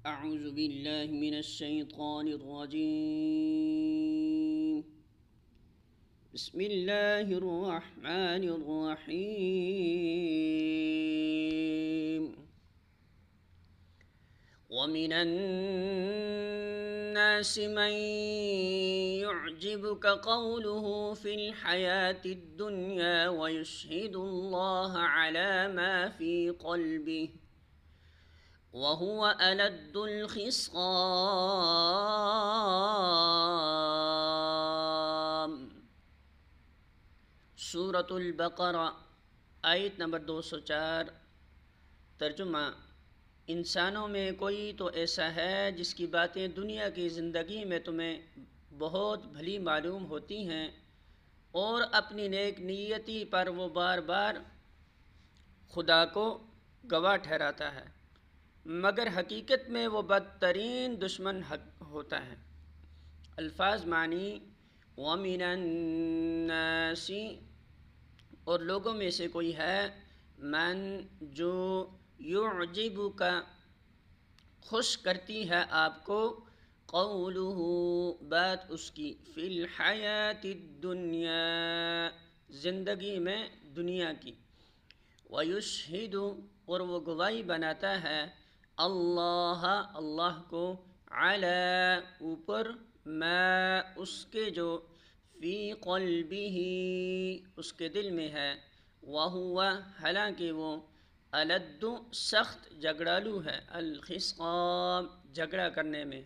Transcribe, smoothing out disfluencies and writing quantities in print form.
أعوذ بالله من الشيطان الرجيم. بسم الله الرحمن الرحيم. ومن الناس من يعجبك قوله في الحياة الدنيا ويشهد الله على ما في قلبه وهو ألد الخصام. سورۃ البقرہ آیت نمبر 204. ترجمہ: انسانوں میں کوئی تو ایسا ہے جس کی باتیں دنیا کی زندگی میں تمہیں بہت بھلی معلوم ہوتی ہیں اور اپنی نیک نیتی پر وہ بار بار خدا کو گواہ ٹھہراتا ہے، مگر حقیقت میں وہ بدترین دشمن ہوتا ہے. الفاظ معنی: وَمِنَ النَّاسِ اور لوگوں میں سے کوئی ہے، من جو یعجبک خوش کرتی ہے آپ کو، قولہ بات اس کی، فی الحیات الدنیا زندگی میں دنیا کی، ویشہد اور وہ گواہی بناتا ہے، اللہ کو، علی اوپر، ما اس کے جو، فی قلبہ اس کے دل میں ہے، وہو حالانکہ وہ، الد سخت جھگڑالو ہے، الخصام جھگڑا کرنے میں.